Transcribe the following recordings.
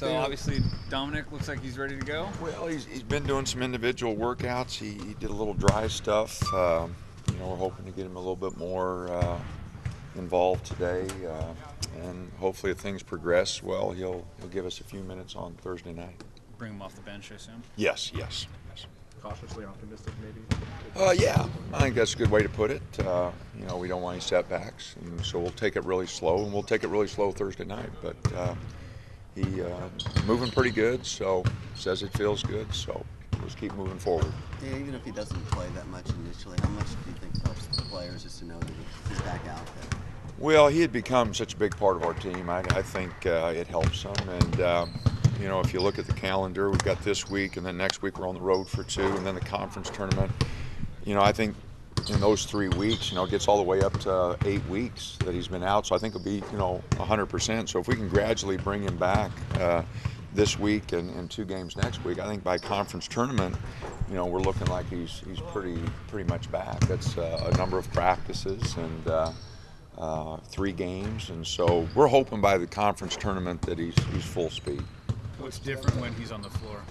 So obviously Dominic looks like he's ready to go. Well, he's been doing some individual workouts. He did a little dry stuff. We're hoping to get him a little bit more involved today, and hopefully if things progress well, he'll give us a few minutes on Thursday night. Bring him off the bench, I assume. Yes. Cautiously optimistic, maybe? Yeah, I think that's a good way to put it. We don't want any setbacks, and so we'll take it really slow, and we'll take it really slow Thursday night. But he moving pretty good, so says it feels good, so let's keep moving forward. Yeah, even if he doesn't play that much initially, how much do you think helps the players just to know that he's back out there? Well, he had become such a big part of our team. I think it helps him, and if you look at the calendar, we've got this week, and then next week we're on the road for 2, and then the conference tournament. I think in those 3 weeks, it gets all the way up to 8 weeks that he's been out. So I think it'll be, 100%. So if we can gradually bring him back this week and 2 games next week, I think by conference tournament, we're looking like he's pretty much back. That's a number of practices and 3 games, and so we're hoping by the conference tournament that he's full speed. What's different when he's on the floor?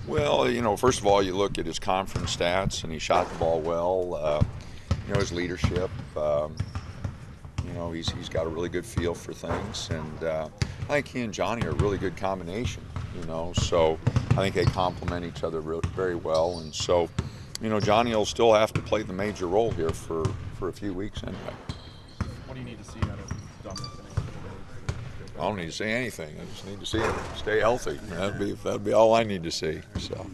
Well, first of all, you look at his conference stats, and he shot the ball well. His leadership. He's got a really good feel for things, and I think he and Johnny are a really good combination. So I think they complement each other very well, and so Johnny will still have to play the major role here for a few weeks anyway. What do you need to see out of Dominic? I don't need to see anything. I just need to see him stay healthy. That'd be all I need to see. So.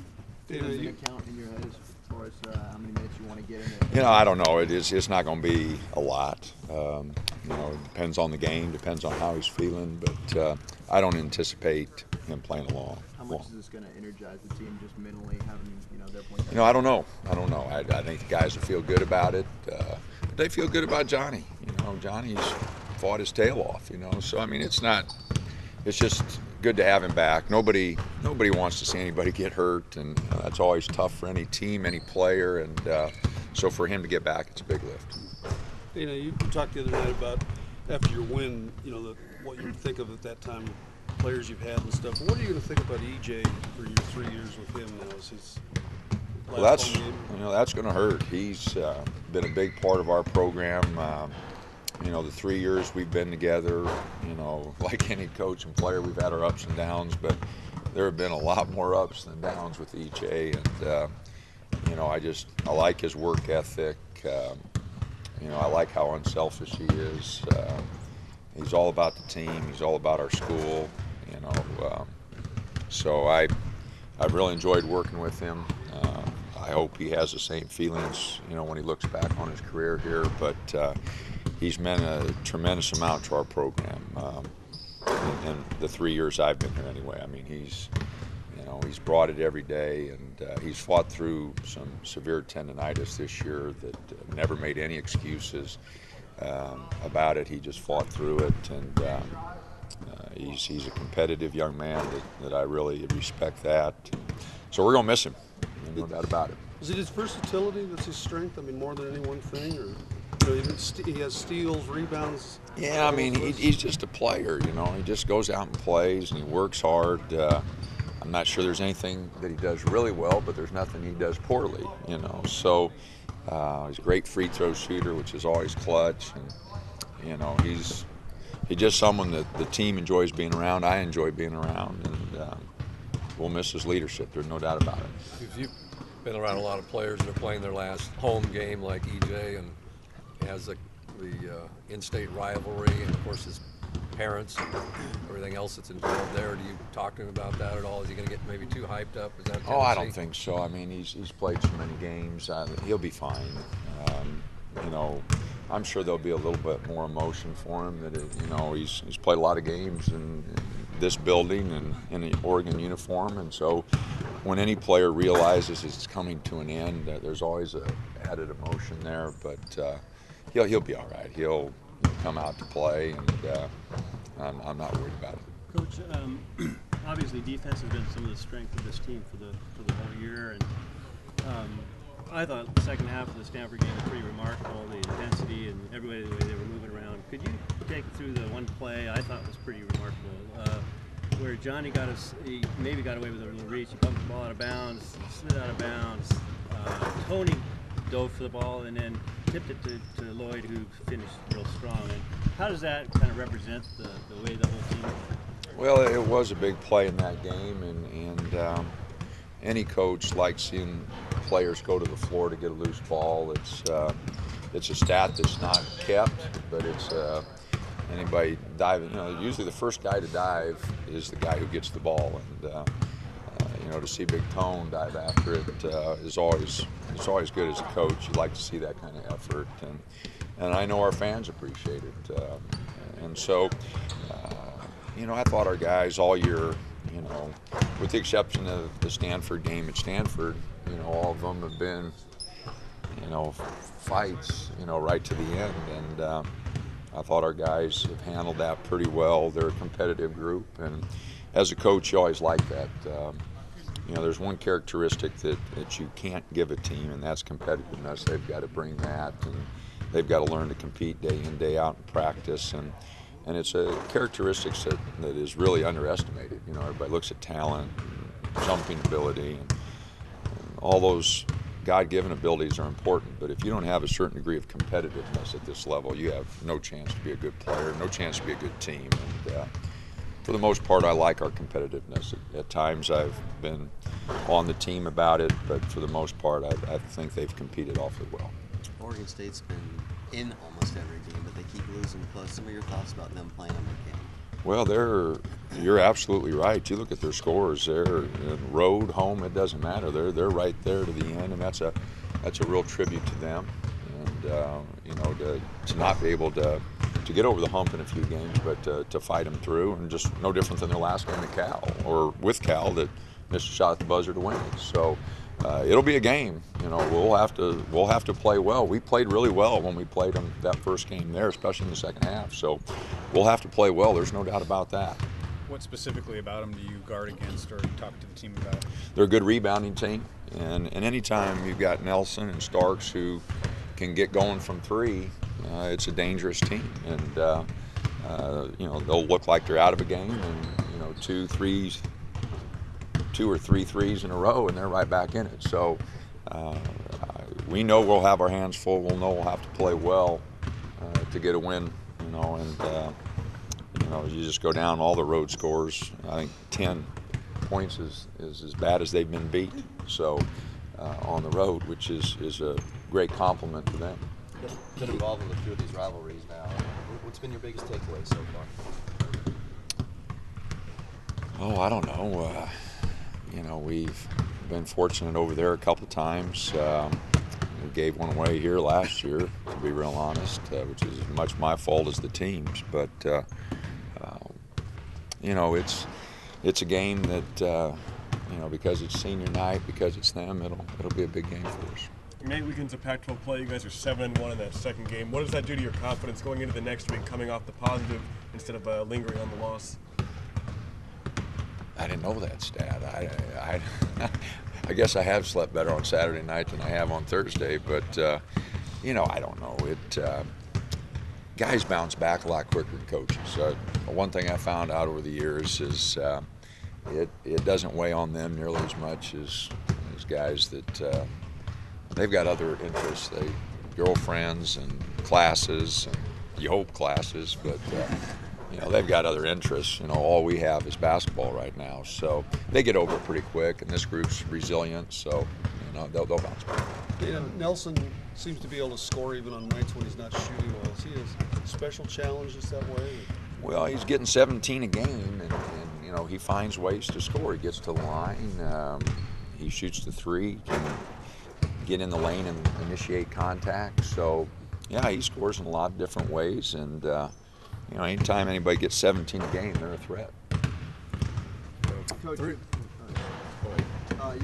Is there a count in your head as far as how many minutes you want to get in? I don't know. It's not going to be a lot. It depends on the game, depends on how he's feeling, but I don't anticipate him playing along. How much is this going to energize the team just mentally having their point? I don't know. I think the guys will feel good about it. But they feel good about Johnny. Johnny's fought his tail off. So I mean, it's just good to have him back. Nobody wants to see anybody get hurt, and that's always tough for any team, any player, and so for him to get back, it's a big lift. You talked the other night about after your win, what you think of at that time, players you've had and stuff. What are you going to think about EJ for your 3 years with him now? Is his last home game? That's going to hurt. He's been a big part of our program. The 3 years we've been together, like any coach and player, we've had our ups and downs, but there have been a lot more ups than downs with EJ, and I like his work ethic. I like how unselfish he is. He's all about the team. He's all about our school. So I've really enjoyed working with him. I hope he has the same feelings, when he looks back on his career here. But he's meant a tremendous amount to our program in the 3 years I've been here. Anyway, I mean, he's brought it every day, and he's fought through some severe tendonitis this year that never made any excuses about it. He just fought through it, and he's a competitive young man that I really respect that. So we're going to miss him, no doubt about it. Is it his versatility that's his strength? I mean, more than any one thing, or he has steals, rebounds. Yeah, I mean, he's just a player. He just goes out and plays, and he works hard. I'm not sure there's anything that he does really well, but there's nothing he does poorly. So he's a great free throw shooter, which is always clutch, and he's just someone that the team enjoys being around. I enjoy being around, and we'll miss his leadership. There's no doubt about it. You've been around a lot of players that are playing their last home game like EJ, and he has the in-state rivalry, and of course his parents and everything else that's involved there. Do you talk to him about that at all? Is he going to get maybe too hyped up? Is that I don't think so. I mean, he's played so many games. He'll be fine. I'm sure there'll be a little bit more emotion for him. That he's played a lot of games in this building and in the Oregon uniform, and so when any player realizes it's coming to an end, there's always a added emotion there. But he'll be all right. He'll come out to play, and I'm not worried about it. Coach, obviously defense has been some of the strength of this team for the whole year, and I thought the second half of the Stanford game was pretty remarkable, the intensity and the way they were moving around. Could you take it through the one play I thought was pretty remarkable? where Johnny he maybe got away with a little reach. He bumped the ball out of bounds, slid out of bounds. Tony dove for the ball and then tipped it to Lloyd, who finished real strong. And how does that kind of represent the way the whole team played? Well, it was a big play in that game, and any coach likes seeing players go to the floor to get a loose ball. It's a stat that's not kept, but it's anybody diving. Usually the first guy to dive is the guy who gets the ball, and to see Big Tone dive after it is always good as a coach. You like to see that kind of effort, and I know our fans appreciate it, and so I thought our guys all year, with the exception of the Stanford game at Stanford, all of them have been fights right to the end, and I thought our guys have handled that pretty well. They're a competitive group, and as a coach, you always like that. There's one characteristic that you can't give a team, and that's competitiveness. They've got to bring that, and they've got to learn to compete day in, day out in practice, and it's a characteristic that is really underestimated. Everybody looks at talent, and jumping ability, and all those God-given abilities are important, but if you don't have a certain degree of competitiveness at this level, you have no chance to be a good player, no chance to be a good team. And for the most part, I like our competitiveness. At times I've been on the team about it, but for the most part, I think they've competed awfully well. Oregon State's been in almost every game, but they keep losing close. Some of your thoughts about them playing in that game? Well, you're absolutely right. You look at their scores. They're road, home, it doesn't matter. They're right there to the end, and that's a real tribute to them. And to not be able to get over the hump in a few games, but to fight them through, and just no different than their last game at Cal or with Cal that missed a shot at the buzzer to win it. So it'll be a game. We'll have to play well. We played really well when we played them that first game there, especially in the second half. So we'll have to play well. There's no doubt about that. What specifically about them do you guard against or talk to the team about? They're a good rebounding team, and anytime you've got Nelson and Starks who can get going from three, it's a dangerous team. And they'll look like they're out of a game, and two or three threes in a row, and they're right back in it. So we know we'll have our hands full. We'll know we'll have to play well to get a win. You just go down all the road scores. I think 10 points is as bad as they've been beat. So on the road, which is a great compliment to them. Been involved in a few of these rivalries now. What's been your biggest takeaway so far? Oh, I don't know. We've been fortunate over there a couple of times. We gave one away here last year, to be real honest, which is as much my fault as the team's. But it's a game that because it's senior night, because it's them, it'll be a big game for us. 8 weekends of Pac-12 play, you guys are 7-1 in that second game. What does that do to your confidence going into the next week, coming off the positive instead of lingering on the loss? I didn't know that stat. I guess I have slept better on Saturday night than I have on Thursday, but I don't know. Guys bounce back a lot quicker than coaches. One thing I found out over the years is it doesn't weigh on them nearly as much as guys that they've got other interests. Girlfriends and classes, and you hope classes, but they've got other interests. All we have is basketball right now, so they get over it pretty quick. And this group's resilient, so they'll bounce back. Nelson seems to be able to score even on nights when he's not shooting well. Is he a special challenge just that way? Well, he's getting 17 a game, and he finds ways to score. He gets to the line, he shoots the three, can get in the lane and initiate contact. So, yeah, he scores in a lot of different ways, and anytime anybody gets 17 a game, they're a threat. Coach, you've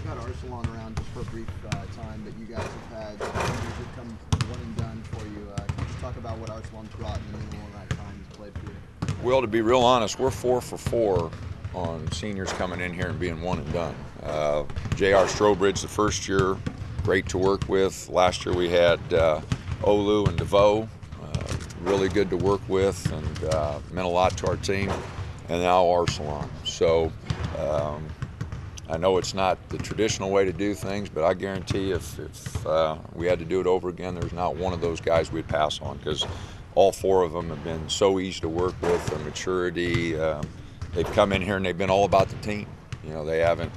had Arsalan around just for a brief time, but you guys have had seniors who've come one and done for you. Can you just talk about what Arsalan's brought in the all that time he's played for you? Well, to be real honest, we're 4 for 4 on seniors coming in here and being one and done. J.R. Strobridge the first year, great to work with. Last year we had Olu and DeVoe, really good to work with, and meant a lot to our team. and now Arsalan. So I know it's not the traditional way to do things, but I guarantee if we had to do it over again, there's not one of those guys we'd pass on, because all four of them have been so easy to work with. Their maturity, they've come in here and they've been all about the team. You know, they haven't.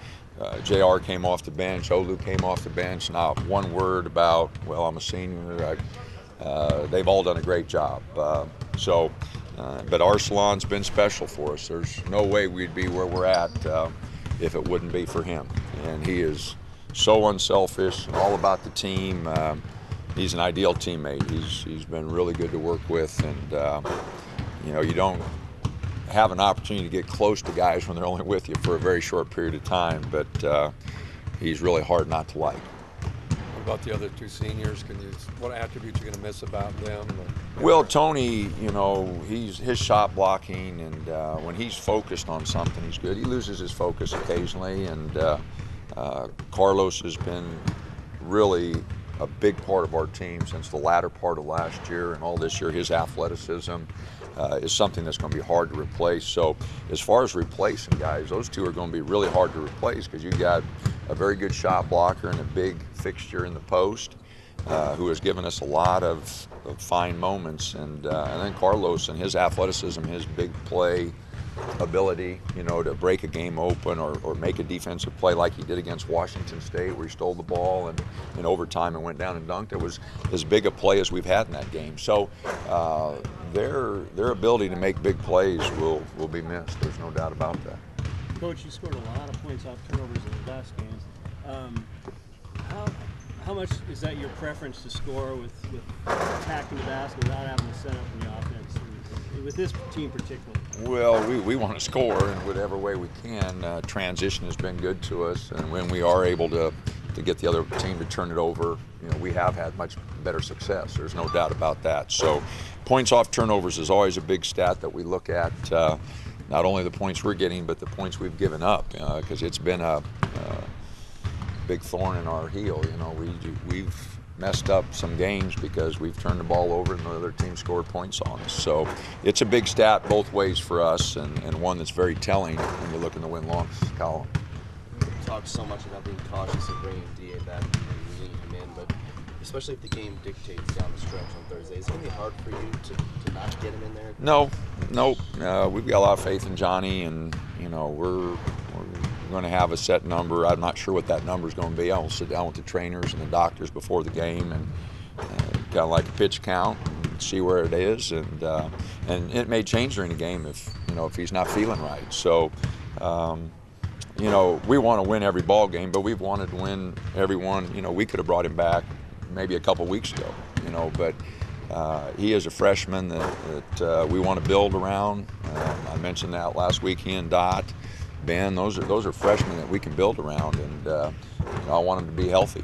JR came off the bench, Olu came off the bench, not one word about, well, I'm a senior. They've all done a great job. But Arsalan's been special for us. There's no way we'd be where we're at if it wouldn't be for him. And he is so unselfish and all about the team. He's an ideal teammate. He's been really good to work with, and you know, you don't have an opportunity to get close to guys when they're only with you for a very short period of time, but he's really hard not to like. What about the other two seniors? What attributes are you going to miss about them? Well, Tony, you know, his shot blocking, and when he's focused on something, he's good. He loses his focus occasionally, and Carlos has been really a big part of our team since the latter part of last year and all this year. His athleticism is something that's going to be hard to replace. So as far as replacing guys, those two are going to be really hard to replace, because you got a very good shot blocker and a big fixture in the post who has given us a lot of fine moments. And then Carlos and his athleticism, his big play ability, you know, to break a game open or make a defensive play like he did against Washington State, where he stole the ball and in overtime and went down and dunked. It was as big a play as we've had in that game. So their ability to make big plays will be missed. There's no doubt about that. Coach, you scored a lot of points off turnovers in the last games. How much is that your preference to score with attacking the basket without having to set up in the offense, with this team particularly? Well, we want to score in whatever way we can. Transition has been good to us, and when we are able to get the other team to turn it over, you know, we have had much better success. There's no doubt about that. So points off turnovers is always a big stat that we look at, not only the points we're getting, but the points we've given up, because it's been a big thorn in our heel. You know, we've messed up some games because we've turned the ball over and the other team scored points on us. So it's a big stat both ways for us, and one that's very telling when you look in the win-loss column. You talked so much about being cautious of bringing DA back and bringing him in, but especially if the game dictates down the stretch on Thursday, is it going to be hard for you to not get him in there? No. We've got a lot of faith in Johnny, and you know, we're going to have a set number. I'm not sure what that number is going to be. I will sit down with the trainers and the doctors before the game and kind of like a pitch count and see where it is, and it may change during the game if he's not feeling right. So you know, we want to win every ball game, but we've wanted to win every one. You know, we could have brought him back maybe a couple weeks ago, you know, but he is a freshman that we want to build around. I mentioned that last week. He and Ben, those are freshmen that we can build around, and I want them to be healthy.